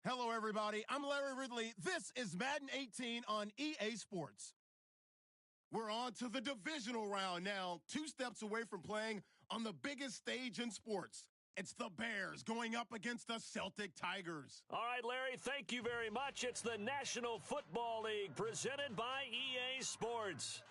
Hello, everybody. I'm Larry Ridley. This is Madden 18 on EA Sports. We're on to the divisional round now, 2 steps away from playing on the biggest stage in sports. It's the Bears going up against the Celtic Tigers. All right, Larry, thank you very much. It's the National Football League presented by EA Sports.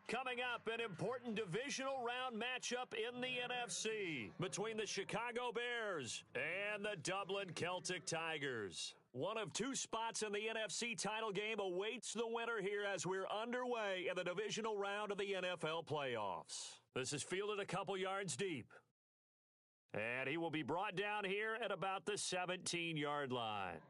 Coming up, an important divisional round matchup in the NFC between the Chicago Bears and the Dublin Celtic Tigers. One of 2 spots in the NFC title game awaits the winner here as we're underway in the divisional round of the NFL playoffs. This is fielded a couple yards deep. And he will be brought down here at about the 17-yard line.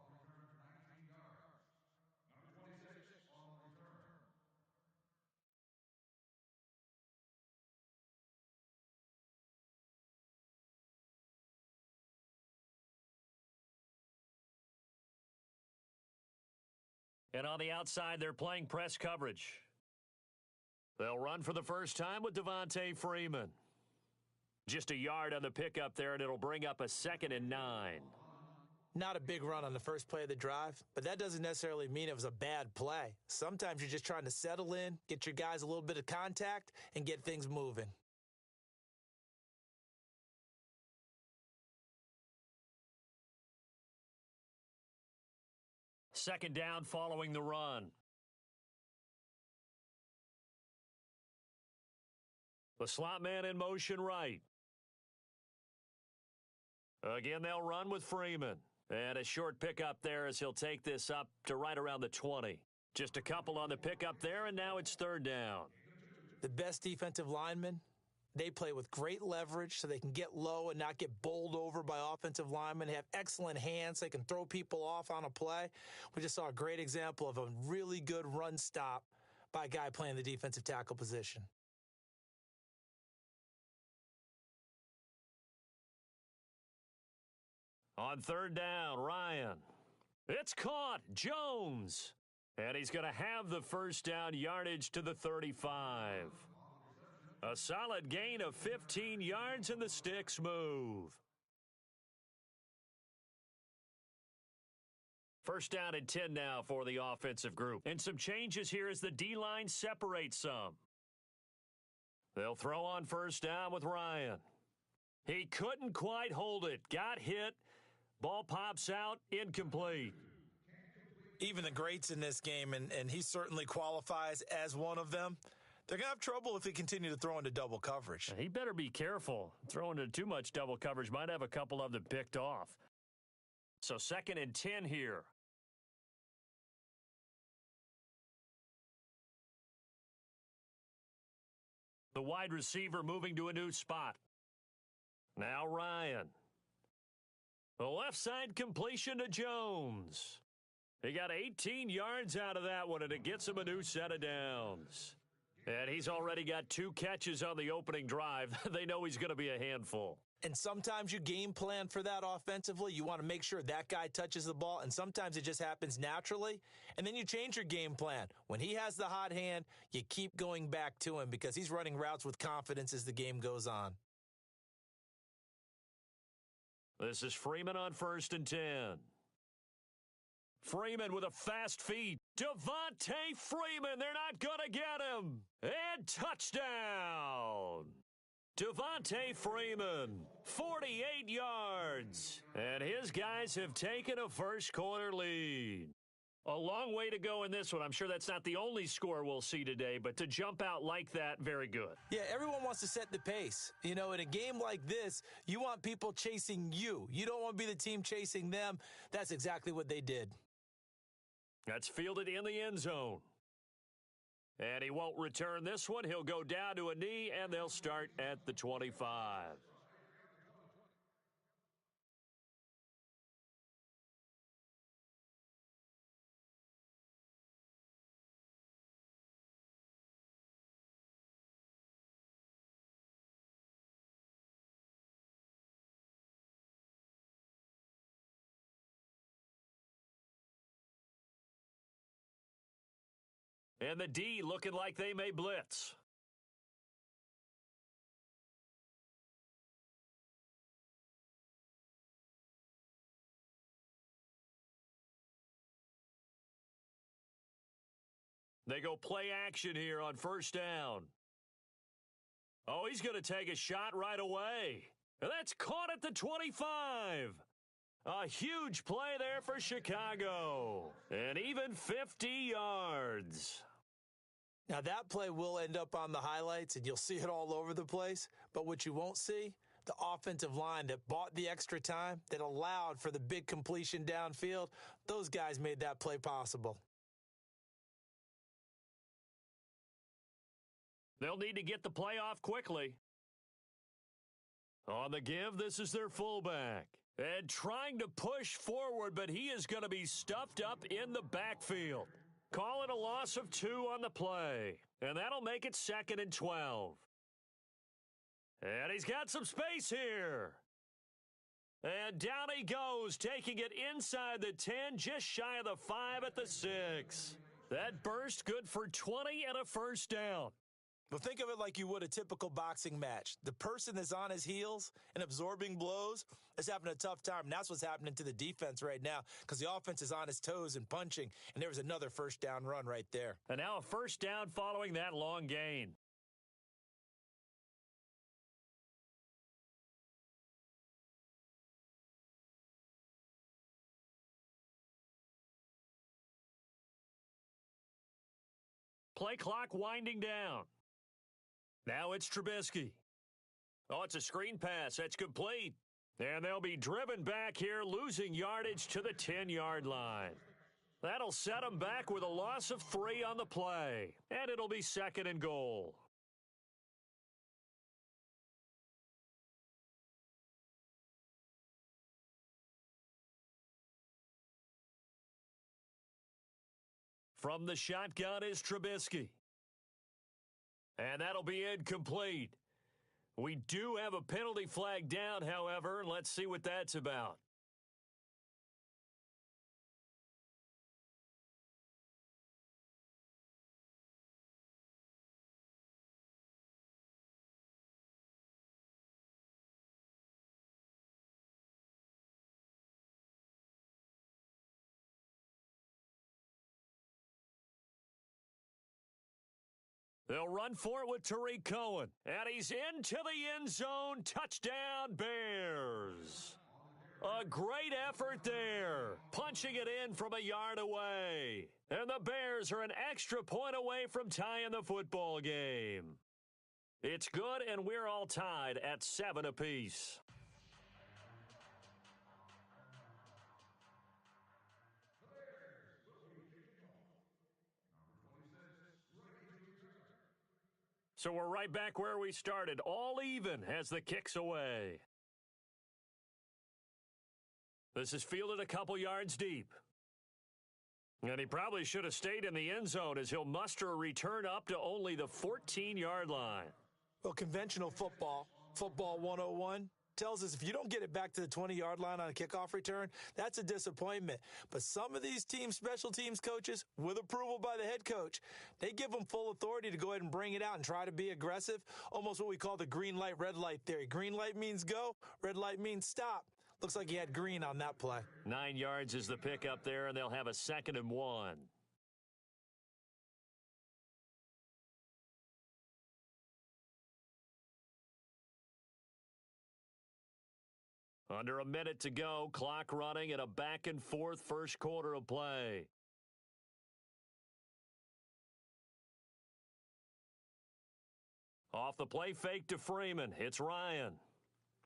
And on the outside, they're playing press coverage. They'll run for the first time with Devontae Freeman. Just a yard on the pickup there, and it'll bring up a 2nd and 9. Not a big run on the first play of the drive, but that doesn't necessarily mean it was a bad play. Sometimes you're just trying to settle in, get your guys a little bit of contact, and get things moving. Second down following the run. The slot man in motion right. Again, they'll run with Freeman. And a short pickup there as he'll take this up to right around the 20. Just a couple on the pickup there, and now it's 3rd down. The best defensive linemen, they play with great leverage so they can get low and not get bowled over by offensive linemen. They have excellent hands. They can throw people off on a play. We just saw a great example of a really good run stop by a guy playing the defensive tackle position. On 3rd down, Ryan. It's caught. Jones. And he's going to have the first down yardage to the 35. A solid gain of 15 yards, and the sticks move. First down and 10 now for the offensive group. And some changes here as the D-line separates some. They'll throw on first down with Ryan. He couldn't quite hold it. Got hit. Ball pops out, incomplete. Even the greats in this game, and he certainly qualifies as one of them, they're going to have trouble if they continue to throw into double coverage. He better be careful. Throwing into too much double coverage might have a couple of them picked off. So 2nd and 10 here. The wide receiver moving to a new spot. Now Ryan. The left side completion to Jones. He got 18 yards out of that one, and it gets him a new set of downs. And he's already got 2 catches on the opening drive. They know he's going to be a handful. And sometimes you game plan for that offensively. You want to make sure that guy touches the ball, and sometimes it just happens naturally. And then you change your game plan. When he has the hot hand, you keep going back to him because he's running routes with confidence as the game goes on. This is Freeman on 1st and 10. Freeman with a fast feed. Devontae Freeman, they're not going to get him. And touchdown. Devontae Freeman, 48 yards. And his guys have taken a first quarter lead. A long way to go in this one. I'm sure that's not the only score we'll see today, but to jump out like that, very good. Yeah, everyone wants to set the pace. You know, in a game like this, you want people chasing you. You don't want to be the team chasing them. That's exactly what they did. That's fielded in the end zone. And he won't return this one. He'll go down to a knee, and they'll start at the 25. And the D looking like they may blitz. They go play action here on first down. Oh, he's going to take a shot right away. And that's caught at the 25. A huge play there for Chicago. And even 50 yards. Now, that play will end up on the highlights, and you'll see it all over the place. But what you won't see, the offensive line that bought the extra time, that allowed for the big completion downfield, those guys made that play possible. They'll need to get the play off quickly. On the give, this is their fullback. And trying to push forward, but he is going to be stuffed up in the backfield. Call it a loss of 2 on the play. And that'll make it 2nd and 12. And he's got some space here. And down he goes, taking it inside the 10, just shy of the 5 at the 6. That burst good for 20 and a first down. Well, think of it like you would a typical boxing match. The person that's on his heels and absorbing blows is having a tough time. And that's what's happening to the defense right now because the offense is on his toes and punching. And there was another first down run right there. And now a first down following that long gain. Play clock winding down. Now it's Trubisky. Oh, it's a screen pass. That's complete. And they'll be driven back here, losing yardage to the 10-yard line. That'll set them back with a loss of 3 on the play. And it'll be 2nd and goal. From the shotgun is Trubisky. And that'll be incomplete. We do have a penalty flag down, however. Let's see what that's about. They'll run for it with Tariq Cohen. And he's into the end zone. Touchdown, Bears. A great effort there. Punching it in from a yard away. And the Bears are an extra point away from tying the football game. It's good, and we're all tied at 7 apiece. So we're right back where we started, all even as the kick's away. This is fielded a couple yards deep. And he probably should have stayed in the end zone as he'll muster a return up to only the 14-yard line. Well, conventional football 101, tells us if you don't get it back to the 20-yard line on a kickoff return, that's a disappointment. But some of these teams, special teams coaches, with approval by the head coach, they give them full authority to go ahead and bring it out and try to be aggressive, almost what we call the green light, red light theory. Green light means go, red light means stop. Looks like he had green on that play. 9 yards is the pickup there, and they'll have a 2nd and 1. Under a minute to go, clock running at a back-and-forth first quarter of play. Off the play fake to Freeman, it's Ryan.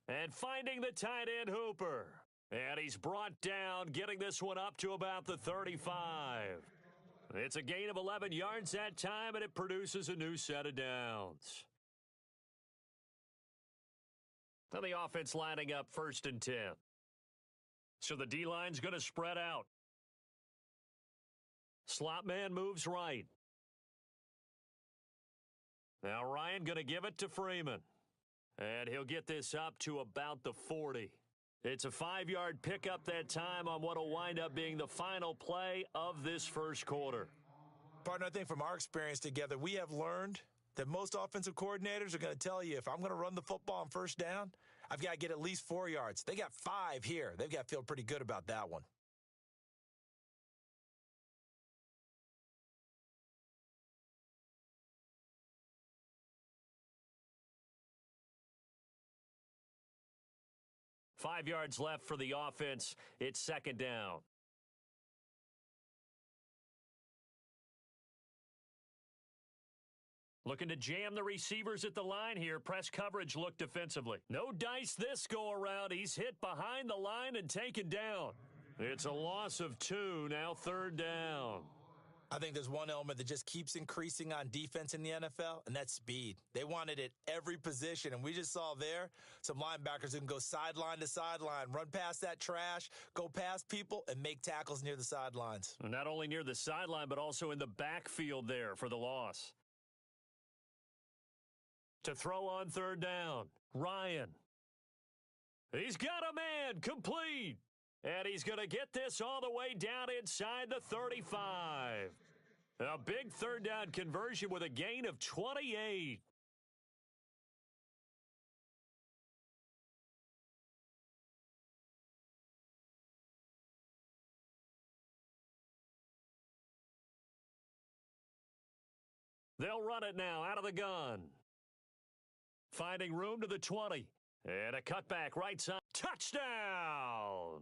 And finding the tight end Hooper. And he's brought down, getting this one up to about the 35. It's a gain of 11 yards that time, and it produces a new set of downs. Now the offense lining up 1st and 10. So the D-line's going to spread out. Slot man moves right. Now Ryan going to give it to Freeman. And he'll get this up to about the 40. It's a 5-yard pickup that time on what will wind up being the final play of this first quarter. Partner, I think from our experience together, we have learned that most offensive coordinators are going to tell you, if I'm going to run the football on first down, I've got to get at least 4 yards. They got 5 here. They've got to feel pretty good about that one. 5 yards left for the offense. It's second down. Looking to jam the receivers at the line here. Press coverage look defensively. No dice this go-around. He's hit behind the line and taken down. It's a loss of 2, now third down. I think there's one element that just keeps increasing on defense in the NFL, and that's speed. They want it at every position, and we just saw there some linebackers who can go sideline to sideline, run past that trash, go past people, and make tackles near the sidelines. Not only near the sideline, but also in the backfield there for the loss. To throw on third down, Ryan. He's got a man, complete. And he's going to get this all the way down inside the 35. A big third down conversion with a gain of 28. They'll run it now out of the gun. Finding room to the 20. And a cutback right side. Touchdown!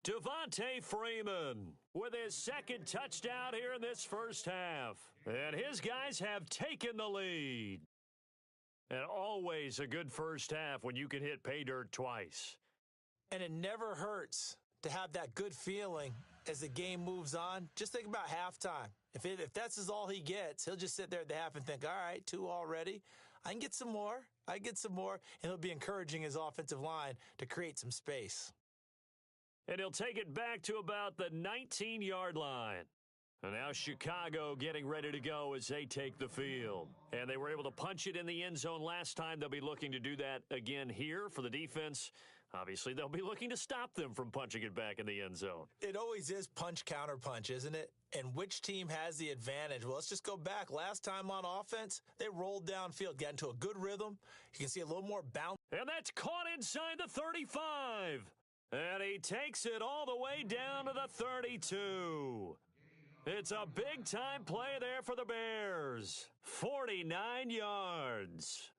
Devontae Freeman with his second touchdown here in this first half. And his guys have taken the lead. And always a good first half when you can hit pay dirt twice. And it never hurts to have that good feeling as the game moves on. Just think about halftime. If that's all he gets, he'll just sit there at the half and think, all right, 2 already. I can get some more. And he'll be encouraging his offensive line to create some space. And he'll take it back to about the 19-yard line. And now Chicago getting ready to go as they take the field. And they were able to punch it in the end zone last time. They'll be looking to do that again here for the defense. Obviously, they'll be looking to stop them from punching it back in the end zone. It always is punch, counter punch, isn't it? And which team has the advantage? Well, let's just go back. Last time on offense, they rolled downfield, got into a good rhythm. You can see a little more bounce. And that's caught inside the 35. And he takes it all the way down to the 32. It's a big-time play there for the Bears. 49 yards.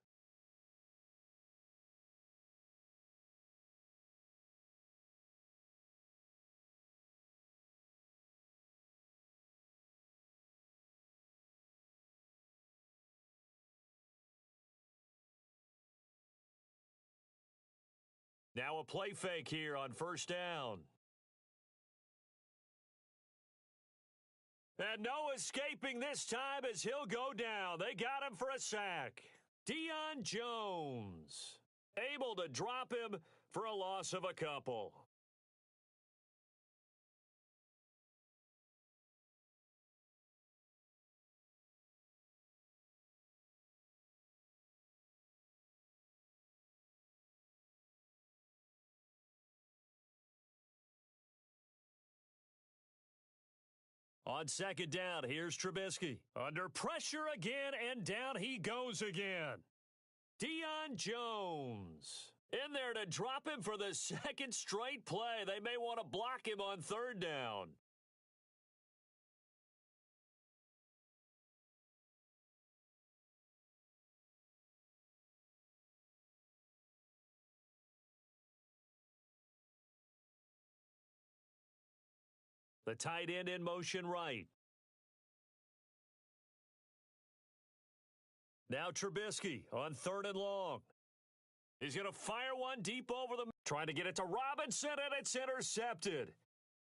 Now a play fake here on first down. And no escaping this time as he'll go down. They got him for a sack. Deion Jones able to drop him for a loss of a couple. On second down, here's Trubisky. Under pressure again, and down he goes again. Deion Jones in there to drop him for the second straight play. They may want to block him on third down. The tight end in motion right. Now Trubisky on third and long. He's going to fire one deep over the... Trying to get it to Robinson, and it's intercepted.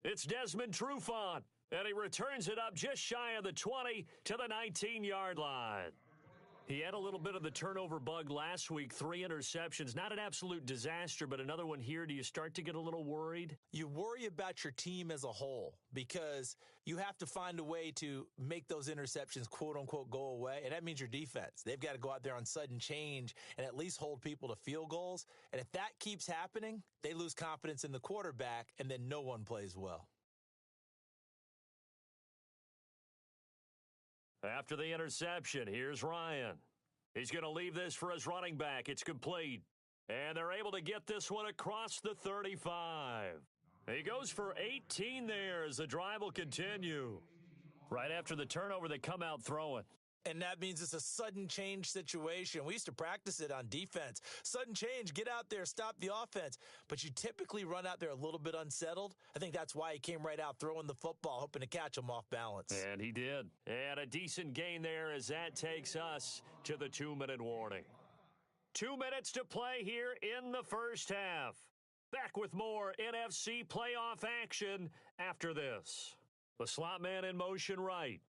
It's Desmond Trufant, and he returns it up just shy of the 20 to the 19-yard line. He had a little bit of the turnover bug last week, 3 interceptions. Not an absolute disaster, but another one here. Do you start to get a little worried? You worry about your team as a whole because you have to find a way to make those interceptions, quote-unquote, go away, and that means your defense. They've got to go out there on sudden change and at least hold people to field goals. And if that keeps happening, they lose confidence in the quarterback, and then no one plays well. After the interception, here's Ryan. He's going to leave this for his running back. It's complete. And they're able to get this one across the 35. He goes for 18 there as the drive will continue. Right after the turnover, they come out throwing. And that means it's a sudden change situation. We used to practice it on defense. Sudden change, get out there, stop the offense. But you typically run out there a little bit unsettled. I think that's why he came right out throwing the football, hoping to catch him off balance. And he did. And a decent gain there as that takes us to the 2-minute warning. 2 minutes to play here in the first half. Back with more NFC playoff action after this. The slot man in motion right.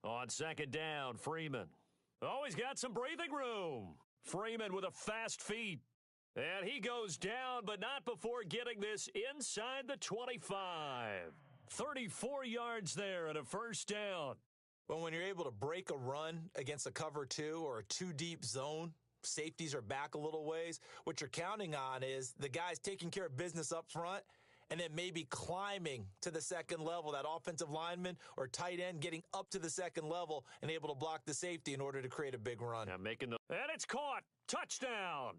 On second down, Freeman. Oh, he's got some breathing room. Freeman with a fast feet. And he goes down, but not before getting this inside the 25. 34 yards there and a first down. Well, when you're able to break a run against a cover 2 or a 2-deep zone, safeties are back a little ways. What you're counting on is the guys taking care of business up front and then maybe climbing to the second level, that offensive lineman or tight end getting up to the second level and able to block the safety in order to create a big run. And it's caught. Touchdown.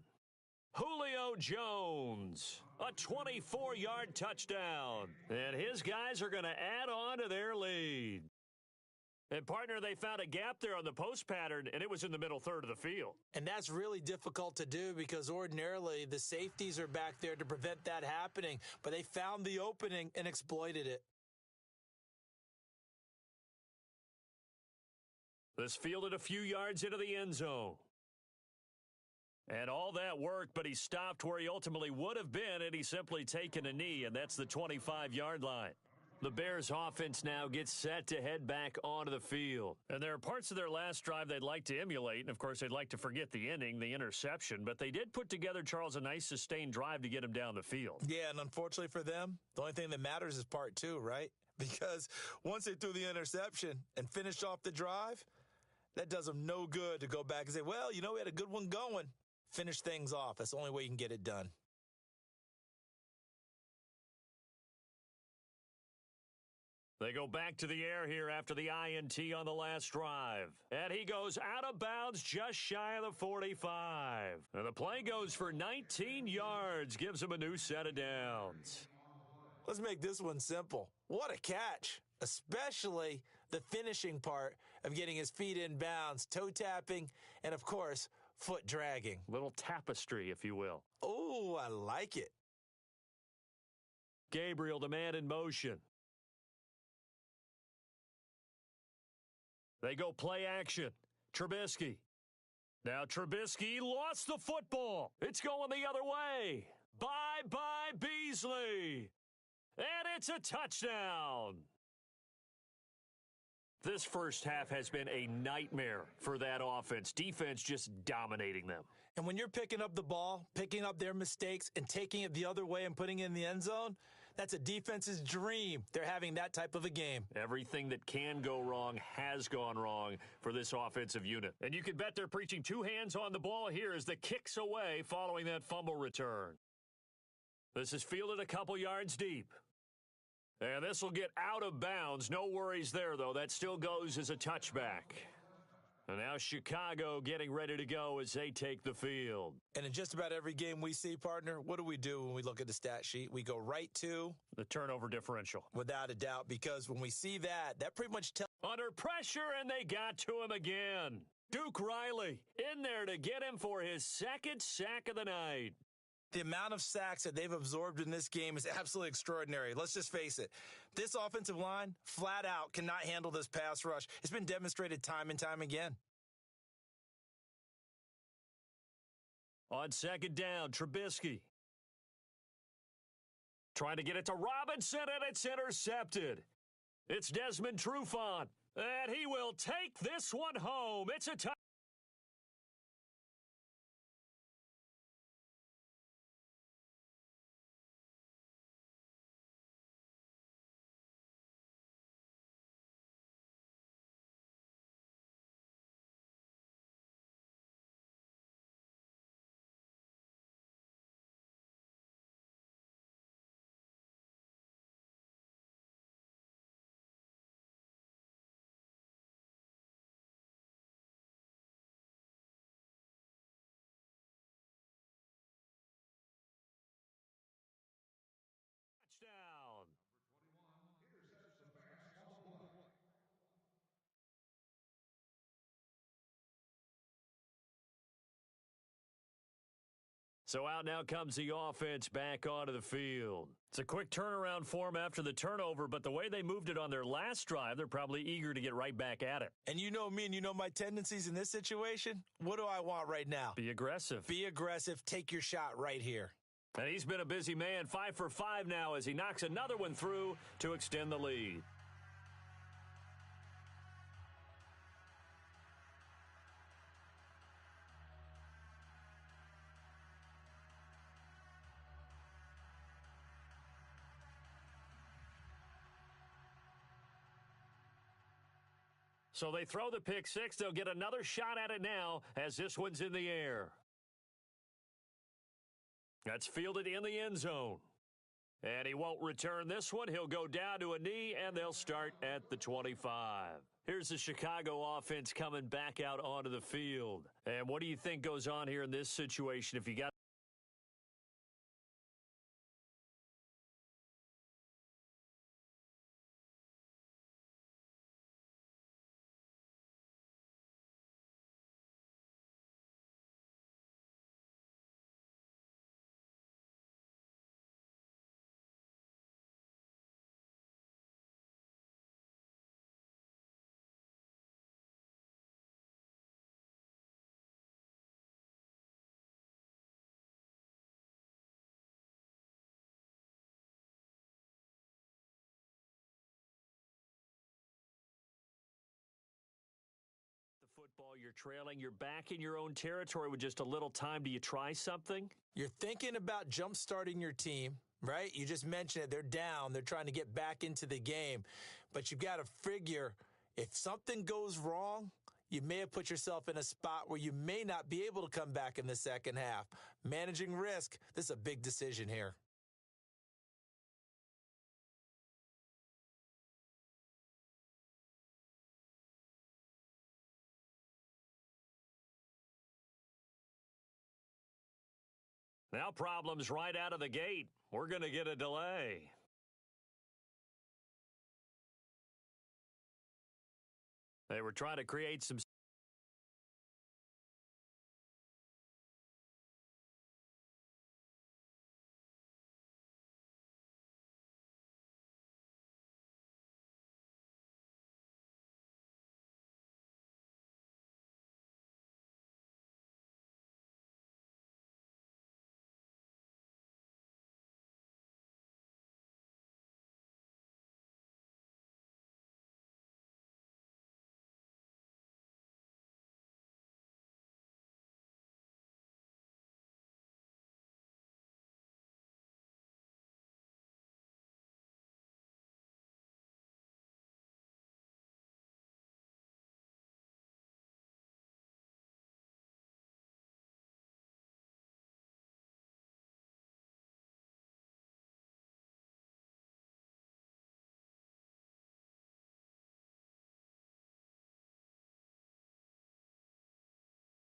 Julio Jones, a 24-yard touchdown. And his guys are going to add on to their lead. And, partner, they found a gap there on the post pattern, and it was in the middle third of the field. And that's really difficult to do because ordinarily the safeties are back there to prevent that happening. But they found the opening and exploited it. This fielded a few yards into the end zone. And all that worked, but he stopped where he ultimately would have been had he simply taken a knee, and that's the 25-yard line. The Bears offense now gets set to head back onto the field. And there are parts of their last drive they'd like to emulate. And, of course, they'd like to forget the inning, the interception. But they did put together, Charles, a nice sustained drive to get him down the field. Yeah, and unfortunately for them, the only thing that matters is part 2, right? Because once they threw the interception and finished off the drive, that does them no good to go back and say, well, you know, we had a good one going. Finish things off. That's the only way you can get it done. They go back to the air here after the INT on the last drive. And he goes out of bounds just shy of the 45. And the play goes for 19 yards, gives him a new set of downs. Let's make this one simple. What a catch, especially the finishing part of getting his feet in bounds, toe tapping, and, of course, foot dragging. Little tapestry, if you will. Oh, I like it. Gabriel, the man in motion. They go play action. Trubisky. Now Trubisky lost the football. It's going the other way. Bye-bye, Beasley. And it's a touchdown. This first half has been a nightmare for that offense. Defense just dominating them. And when you're picking up the ball, picking up their mistakes, and taking it the other way and putting it in the end zone, that's a defense's dream. They're having that type of a game. Everything that can go wrong has gone wrong for this offensive unit. And you can bet they're preaching 2 hands on the ball here as the kick's away following that fumble return. This is fielded a couple yards deep. And this will get out of bounds. No worries there, though. That still goes as a touchback. And now Chicago getting ready to go as they take the field. And in just about every game we see, partner, what do we do when we look at the stat sheet? We go right to the turnover differential. Without a doubt, because when we see that, that pretty much tells. Under pressure, and they got to him again. Duke Riley in there to get him for his second sack of the night. The amount of sacks that they've absorbed in this game is absolutely extraordinary. Let's just face it. This offensive line, flat out, cannot handle this pass rush. It's been demonstrated time and time again. On second down, Trubisky. Trying to get it to Robinson, and it's intercepted. It's Desmond Trufant, and he will take this one home. It's a touchdown. So out now comes the offense back onto the field. It's a quick turnaround for them after the turnover, but the way they moved it on their last drive, they're probably eager to get right back at it. And you know me and you know my tendencies in this situation. What do I want right now? Be aggressive. Be aggressive. Take your shot right here. And he's been a busy man, 5 for 5 now as he knocks another one through to extend the lead. So they throw the pick six. They'll get another shot at it now as this one's in the air. That's fielded in the end zone. And he won't return this one. He'll go down to a knee, and they'll start at the 25. Here's the Chicago offense coming back out onto the field. And what do you think goes on here in this situation if you got football, you're trailing, you're back in your own territory with just a little time. Do you try something? You're thinking about jump-starting your team, right? You just mentioned it. They're down. They're trying to get back into the game. But you've got to figure if something goes wrong, you may have put yourself in a spot where you may not be able to come back in the second half. Managing risk, this is a big decision here. Now problems right out of the gate. We're going to get a delay. They were trying to create some